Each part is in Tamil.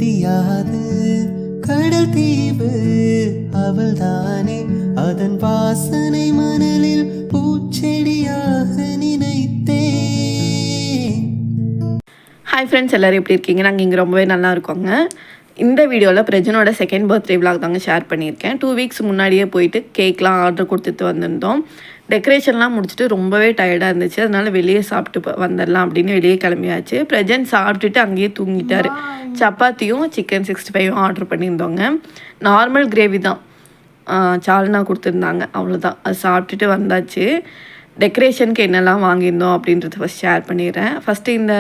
தெரியாது கடல் தீவு அவள்தானே அதன் வாசனை மணலில் பூச்செடியாக நினைத்தேன். ஹாய் ஃப்ரெண்ட்ஸ், எல்லோரும் எப்படி இருக்கீங்க? நாங்கள் இங்கே ரொம்பவே நல்லா இருக்கோங்க. இந்த வீடியோவில் பிரஜனோட செகண்ட் பர்த்டே விலாக் தாங்க ஷேர் பண்ணியிருக்கேன். 2 வீக்ஸ் முன்னாடியே போயிட்டு கேக்லாம் ஆர்டர் கொடுத்துட்டு வந்திருந்தோம். டெக்கரேஷன்லாம் முடிச்சுட்டு ரொம்பவே டயர்டாக இருந்துச்சு. அதனால் வெளியே சாப்பிட்டு வந்துடலாம் அப்படின்னு வெளியே கிளம்பியாச்சு. பிரஜன் சாப்பிட்டுட்டு அங்கேயே தூங்கிட்டார். சப்பாத்தியும் சிக்கன் 65 ஆர்டர் பண்ணியிருந்தோங்க. நார்மல் கிரேவி தான், சால்னா கொடுத்துருந்தாங்க, அவ்வளோதான். அது சாப்பிட்டுட்டு வந்தாச்சு. டெக்கரேஷனுக்கு என்னெல்லாம் வாங்கியிருந்தோம் அப்படின்றத ஃபஸ்ட் ஷேர் பண்ணிடுறேன். ஃபஸ்ட்டு இந்த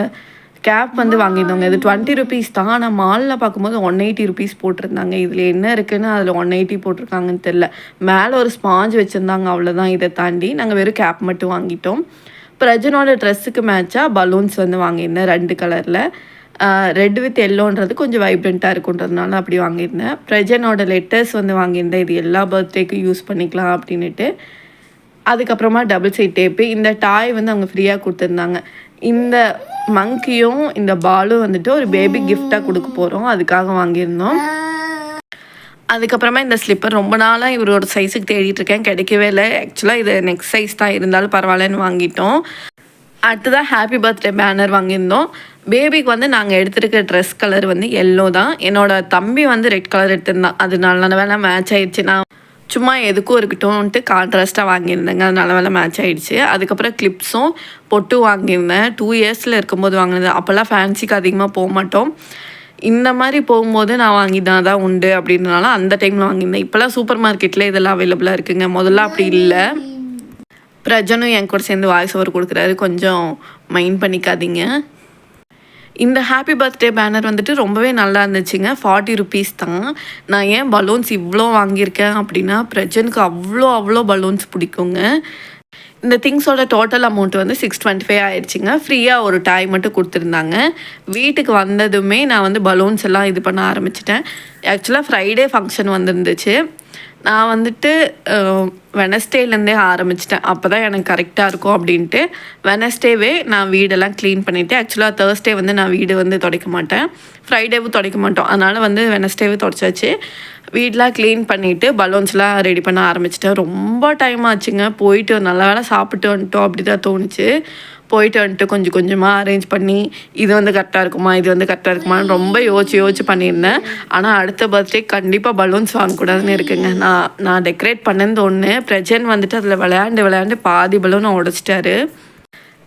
கேப் வந்து வாங்கியிருந்தோங்க. இது 20 rupees தான். ஆனால் மாலில் பார்க்கும்போது 180 rupees போட்டிருந்தாங்க. இதில் என்ன இருக்குன்னு அதில் 180 போட்டிருக்காங்கன்னு தெரில. மேலே ஒரு ஸ்பாஞ்ச் வச்சுருந்தாங்க, அவ்வளோதான். இதை தாண்டி நாங்கள் வெறும் கேப் மட்டும் வாங்கிட்டோம். பிரஜனோட ட்ரெஸ்ஸுக்கு மேட்சாக பலூன்ஸ் வந்து வாங்கியிருந்தேன் 2 கலரில். ரெட் வித் எல்லோன்றது கொஞ்சம் வைப்ரண்ட்டாக இருக்குன்றதுனால அப்படி வாங்கியிருந்தேன். பிரஜனோட லெட்டர்ஸ் வந்து வாங்கியிருந்தேன். இது எல்லா பர்த்டேக்கும் யூஸ் பண்ணிக்கலாம் அப்படின்ட்டு. அதுக்கப்புறமா டபுள் சைட் டேப்பு. இந்த டாய் வந்து அவங்க ஃப்ரீயாக கொடுத்துருந்தாங்க. இந்த மங்கியும் இந்த பாலும் வந்துட்டு ஒரு பேபி கிஃப்டாக கொடுக்க போகிறோம், அதுக்காக வாங்கியிருந்தோம். அதுக்கப்புறமா இந்த ஸ்லிப்பர் ரொம்ப நாளாக இவரோட சைஸுக்கு தேடிட்டுருக்கேன், கிடைக்கவே இல்லை. ஆக்சுவலாக இது நெக்ஸ்ட் சைஸ் தான், இருந்தாலும் பரவாயில்லன்னு வாங்கிட்டோம். அடுத்ததாக ஹாப்பி பர்த்டே பேனர் வாங்கியிருந்தோம். பேபிக்கு வந்து நாங்கள் எடுத்துருக்க ட்ரெஸ் கலர் வந்து எல்லோ தான். என்னோடய தம்பி வந்து ரெட் கலர் எடுத்திருந்தான், அது நல்ல வேலை மேட்ச் ஆயிடுச்சு. நான் சும்மா எதுக்கும் இருக்கட்டும்ன்ட்டு கான்ட்ராஸ்ட்டாக வாங்கியிருந்தேங்க, அது நல்ல வேலை மேட்ச் ஆகிடுச்சு. அதுக்கப்புறம் கிளிப்ஸும் பொட்டு வாங்கியிருந்தேன். 2 இயர்ஸில் இருக்கும்போது வாங்கினது. அப்போல்லாம் ஃபேன்சிக்கு அதிகமாக போக மாட்டோம். இந்த மாதிரி போகும்போது நான் வாங்கிதான் தான் உண்டு அப்படின்றனால அந்த டைமில் வாங்கியிருந்தேன். இப்போல்லாம் சூப்பர் மார்க்கெட்டில் இதெல்லாம் அவைலபிளாக இருக்குங்க, முதல்ல அப்படி இல்லை. பிரஜனும் என் கூட சேர்ந்து வாய்ஸ் ஓவர் கொடுக்குறாரு, கொஞ்சம் மைண்ட் பண்ணிக்காதீங்க. இந்த ஹாப்பி பர்த்டே பேனர் வந்துட்டு ரொம்பவே நல்லா இருந்துச்சுங்க. 40 rupees தான். நான் ஏன் பலூன்ஸ் இவ்வளோ வாங்கியிருக்கேன் அப்படின்னா, பிரஜனுக்கு அவ்வளோ பலூன்ஸ் பிடிக்குங்க. இந்த திங்ஸோட டோட்டல் அமௌண்ட் வந்து 625 ஆயிடுச்சுங்க. ஃப்ரீயாக ஒரு டாய் மட்டும் கொடுத்துருந்தாங்க. வீட்டுக்கு வந்ததுமே நான் வந்து பலூன்ஸ் எல்லாம் இது பண்ண ஆரம்பிச்சிட்டேன். ஆக்சுவலாக ஃப்ரைடே ஃபங்க்ஷன் வந்துருந்துச்சு. நான் வந்துட்டு வெனஸ்டேலேருந்தே ஆரம்பிச்சிட்டேன், அப்போ தான் எனக்கு கரெக்டாக இருக்கும் அப்படின்ட்டு. வெனஸ்டேவே நான் வீடெல்லாம் க்ளீன் பண்ணிவிட்டு, ஆக்சுவலாக தேர்ஸ்டே வந்து நான் வீடு வந்து துடைக்க மாட்டேன், ஃப்ரைடேவும் துடைக்க மாட்டோம். அதனால் வந்து வெனஸ்டேவே துடைச்சாச்சு. வீடெலாம் க்ளீன் பண்ணிவிட்டு பலூன்ஸ்லாம் ரெடி பண்ண ஆரம்பிச்சிட்டேன். ரொம்ப டைம் ஆச்சுங்க. போயிட்டு நல்ல வேலை சாப்பிட்டு வந்துட்டோம் அப்படி தான் தோணுச்சு. போயிட்டு வந்துட்டு கொஞ்சம் கொஞ்சமாக அரேஞ்ச் பண்ணி இது வந்து கரெக்டாக இருக்குமா, இது வந்து கரெக்டாக இருக்குமான்னு ரொம்ப யோசிச்சு பண்ணியிருந்தேன். ஆனால் அடுத்த பர்த்டே கண்டிப்பாக பலூன்ஸ் வாங்கக்கூடாதுன்னு இருக்குங்க. நான் டெக்கரேட் பண்ணது ஒன்று, பிரஜன் வந்துட்டு அதில் விளையாண்டு பாதி பலூனை உடச்சிட்டாரு.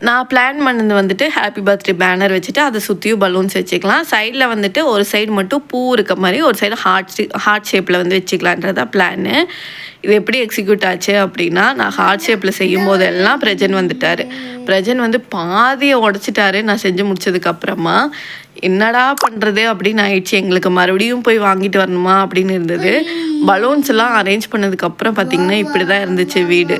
நான் பிளான் பண்ணது வந்துட்டு ஹாப்பி பர்த்டே பேனர் வச்சுட்டு அதை சுற்றியும் பலூன்ஸ் வச்சுக்கலாம். சைடில் வந்துட்டு ஒரு சைடு மட்டும் பூ இருக்க மாதிரி, ஒரு சைடு ஹார்ட் ஷேப்பில் வந்து வச்சுக்கலான்றதான் பிளான்னு. இது எப்படி எக்ஸிக்யூட் ஆச்சு அப்படின்னா, நான் ஹார்ட் ஷேப்பில் செய்யும் போதெல்லாம் பிரஜன் வந்துட்டார். பிரஜன் வந்து பாதியை உடச்சிட்டாரு நான் செஞ்சு முடிச்சதுக்கப்புறமா. என்னடா பண்ணுறது அப்படின்னு ஆயிடுச்சு எங்களுக்கு. மறுபடியும் போய் வாங்கிட்டு வரணுமா அப்படின்னு இருந்தது. பலூன்ஸ் எல்லாம் அரேஞ்ச் பண்ணதுக்கப்புறம் பார்த்திங்கன்னா இப்படி தான் இருந்துச்சு வீடு.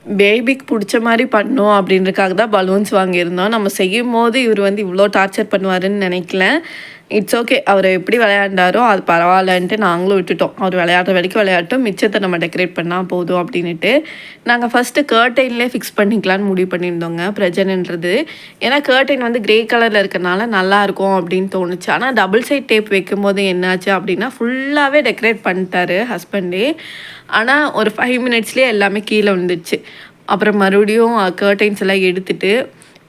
பேபிக்கு பிடிச்ச மாதிரி பண்ணோம் அப்படின்றதுக்காக தான் பலூன்ஸ் வாங்கியிருந்தோம். நம்ம செய்யும் போது இவர் வந்து இவ்வளோ டார்ச்சர் பண்ணுவாருன்னு நினைக்கல. இட்ஸ் ஓகே, அவர் எப்படி விளையாண்டாரோ அது பரவாயில்லன்ட்டு நாங்களும் விட்டுட்டோம். அவர் விளையாடுற வரைக்கும் விளையாட்டும், மிச்சத்தை நம்ம டெக்கரேட் பண்ணால் போதும் அப்படின்ட்டு நாங்கள் ஃபஸ்ட்டு கர்டைன்லேயே ஃபிக்ஸ் பண்ணிக்கலான்னு முடிவு பண்ணியிருந்தோங்க பிரஜன்ன்றது. ஏன்னா கர்டைன் வந்து க்ரே கலரில் இருக்கிறனால நல்லாயிருக்கும் அப்படின்னு தோணுச்சு. ஆனால் டபுள் சைட் டேப் வைக்கும்போது என்னாச்சு அப்படின்னா, ஃபுல்லாகவே டெக்கரேட் பண்ணிட்டாரு ஹஸ்பண்டே. ஆனால் ஒரு 5 minutesலேயே எல்லாமே கீழே வந்துடுச்சு. அப்புறம் மறுபடியும் கர்டைன்ஸ் எல்லாம் எடுத்துகிட்டு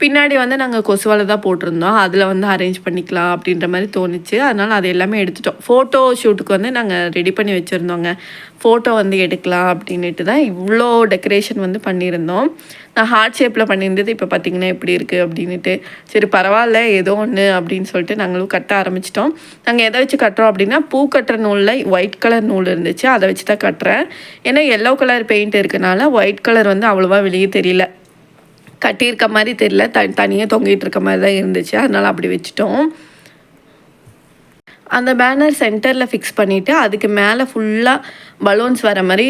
பின்னாடி வந்து நாங்கள் கொசுவாலை தான் போட்டிருந்தோம், அதில் வந்து அரேஞ்ச் பண்ணிக்கலாம் அப்படின்ற மாதிரி தோணுச்சு. அதனால் அது எல்லாமே எடுத்துட்டோம். ஃபோட்டோ ஷூட்டுக்கு வந்து நாங்கள் ரெடி பண்ணி வச்சுருந்தோங்க, ஃபோட்டோ வந்து எடுக்கலாம் அப்படின்ட்டு தான் இவ்வளோ டெக்கரேஷன் வந்து பண்ணியிருந்தோம். நான் ஹார்ட் ஷேப்பில் பண்ணியிருந்தது இப்போ பார்த்திங்கன்னா எப்படி இருக்குது அப்படின்ட்டு. சரி பரவாயில்ல ஏதோ ஒன்று அப்படின்னு சொல்லிட்டு நாங்களும் கட்ட ஆரம்பிச்சிட்டோம். நாங்கள் எதை வச்சு கட்டுறோம் அப்படின்னா, பூ கட்டுற நூலில் ஒயிட் கலர் நூல் இருந்துச்சு, அதை வச்சு தான் கட்டுறேன். ஏன்னா எல்லோ கலர் பெயிண்ட் இருக்கனால ஒயிட் கலர் வந்து அவ்வளோவா வெளியே தெரியல, கட்டியிருக்க மாதிரி தெரியல, தனியாக தொங்கிட்டு இருக்க மாதிரி தான் இருந்துச்சு. அதனால் அப்படி வச்சுட்டோம். அந்த பேனர் சென்டரில் ஃபிக்ஸ் பண்ணிவிட்டு அதுக்கு மேலே ஃபுல்லாக பலூன்ஸ் வர மாதிரி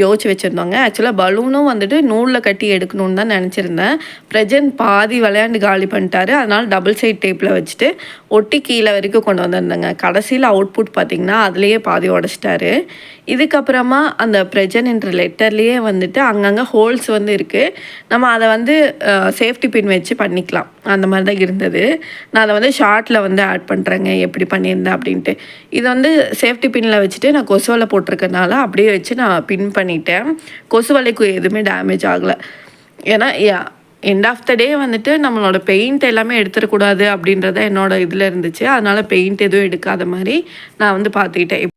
யோசிச்சு வச்சுருந்தோங்க. ஆக்சுவலாக பலூனும் வந்துட்டு நூலில் கட்டி எடுக்கணும்னு தான் நினச்சிருந்தேன். பிரஜன் பாதி விளையாண்டு காலி பண்ணிட்டாரு. அதனால் டபுள் சைட் டேப்பில் வச்சுட்டு ஒட்டி கீழே வரைக்கும் கொண்டு வந்திருந்தேங்க. கடைசியில் அவுட்புட் பார்த்திங்கன்னா அதுலேயே பாதி உடச்சிட்டாரு. இதுக்கப்புறமா அந்த பிரஜன் என்ற லெட்டர்லேயே வந்துட்டு அங்கங்கே ஹோல்ஸ் வந்து இருக்குது. நம்ம அதை வந்து சேஃப்டி பின் வச்சு பண்ணிக்கலாம். அந்த மாதிரி தான் இருந்தது. நான் அதை வந்து ஷார்ட்டில் வந்து ஆட் பண்ணுறேங்க எப்படி பண்ணியிருந்தேன் அப்படின்ட்டு. இது வந்து சேஃப்டி பின்னில் வச்சுட்டு நான் கொசு வலை போட்டிருக்கனால அப்படியே வச்சு நான் பின் பண்ணிட்டேன். கொசு வலைக்கு எதுவுமே டேமேஜ் ஆகலை. ஏன்னா எண்ட் ஆஃப் த டே வந்துட்டு நம்மளோட பெயிண்ட் எல்லாமே எடுத்துடக்கூடாது அப்படின்றத என்னோட இதில் இருந்துச்சு. அதனால் பெயிண்ட் எதுவும் எடுக்காத மாதிரி நான் வந்து பார்த்துக்கிட்டேன்.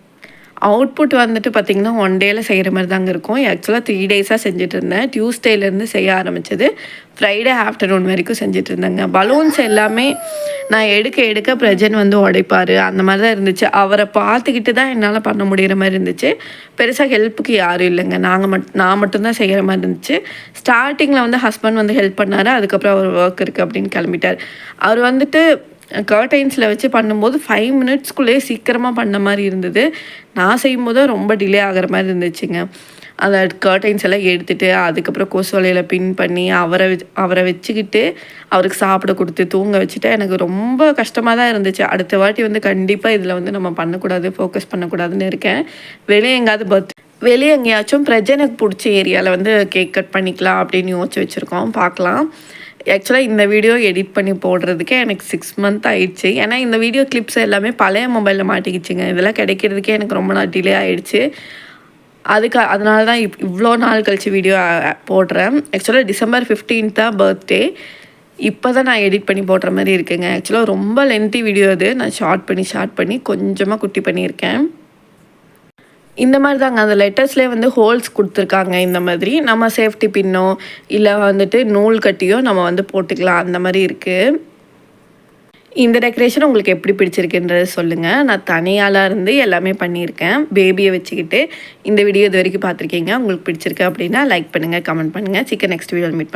அவுட்புட் வந்துட்டு பார்த்திங்கன்னா 1 டேயில் செய்கிற மாதிரி தாங்க இருக்கும். ஆக்சுவலாக 3 டேஸாக செஞ்சுட்டு இருந்தேன். டியூஸ்டேலேருந்து செய்ய ஆரம்பித்தது ஃப்ரைடே ஆஃப்டர்நூன் வரைக்கும் செஞ்சுட்டு இருந்தேங்க. பலூன்ஸ் எல்லாமே நான் எடுக்க பிரஜன் வந்து உடைப்பார். அந்த மாதிரி தான் இருந்துச்சு. அவரை பார்த்துக்கிட்டு தான் என்னால் பண்ண முடிகிற மாதிரி இருந்துச்சு. பெருசாக ஹெல்ப்புக்கு யாரும் இல்லைங்க. நான் மட்டும்தான் செய்கிற மாதிரி இருந்துச்சு. ஸ்டார்டிங்கில் வந்து ஹஸ்பண்ட் வந்து ஹெல்ப் பண்ணார். அதுக்கப்புறம் அவர் ஒர்க் இருக்குது அப்படின்னு கிளம்பிட்டார். அவர் வந்துட்டு கர்டைன்ஸில் வச்சு பண்ணும்போது 5 மினிட்ஸ்க்குள்ளேயே சீக்கிரமாக பண்ண மாதிரி இருந்தது. நான் செய்யும்போது ரொம்ப டிலே ஆகிற மாதிரி இருந்துச்சுங்க. அந்த கர்டைன்ஸ் எல்லாம் எடுத்துகிட்டு அதுக்கப்புறம் கொசு வலையில் பின் பண்ணி அவரை வச்சுக்கிட்டு அவருக்கு சாப்பிட கொடுத்து தூங்க வச்சுட்டு எனக்கு ரொம்ப கஷ்டமாக தான் இருந்துச்சு. அடுத்த வாட்டி வந்து கண்டிப்பாக இதில் வந்து நம்ம பண்ணக்கூடாது, ஃபோக்கஸ் பண்ணக்கூடாதுன்னு இருக்கேன். வெளியே எங்கேயாச்சும் பிரஜனுக்கு பிடிச்ச ஏரியாவில் வந்து கேக் கட் பண்ணிக்கலாம் அப்படின்னு யோசிச்சு வச்சுருக்கோம். பார்க்கலாம். ஆக்சுவலாக இந்த வீடியோ எடிட் பண்ணி போடுறதுக்கே எனக்கு 6 மந்த் ஆயிடுச்சு. ஏன்னா இந்த வீடியோ கிளிப்ஸ் எல்லாமே பழைய மொபைலில் மாட்டிக்கிச்சுங்க. இதெல்லாம் கிடைக்கிறதுக்கே எனக்கு ரொம்ப நாள் டிலே ஆகிடுச்சு. அதனால தான் இவ்வளோ நாள் கழிச்சு வீடியோ போடுறேன். ஆக்சுவலாக டிசம்பர் 15 தான் பர்த்டே. இப்போ தான் நான் எடிட் பண்ணி போடுற மாதிரி இருக்குங்க. ஆக்சுவலாக ரொம்ப லென்த்தி வீடியோ அது. நான் ஷார்ட் பண்ணி கொஞ்சமாக குட்டி பண்ணியிருக்கேன். இந்த மாதிரி தாங்க அந்த லெட்டர்ஸ்லேயே வந்து ஹோல்ஸ் கொடுத்துருக்காங்க. இந்த மாதிரி நம்ம சேஃப்டி பின்னோ இல்லை வந்துட்டு நூல் கட்டியோ நம்ம வந்து போட்டுக்கலாம். அந்த மாதிரி இருக்குது. இந்த டெக்கரேஷன் உங்களுக்கு எப்படி பிடிச்சிருக்குன்றது சொல்லுங்கள். நான் தனியாளாக இருந்து எல்லாமே பண்ணியிருக்கேன். பேபியை வச்சுக்கிட்டு இந்த வீடியோ இது வரைக்கும் பார்த்துருக்கீங்க. உங்களுக்கு பிடிச்சிருக்கு அப்படின்னா லைக் பண்ணுங்கள், கமெண்ட் பண்ணுங்கள். நெக்ஸ்ட் வீடியோவில் மீட் பண்ணுங்கள்.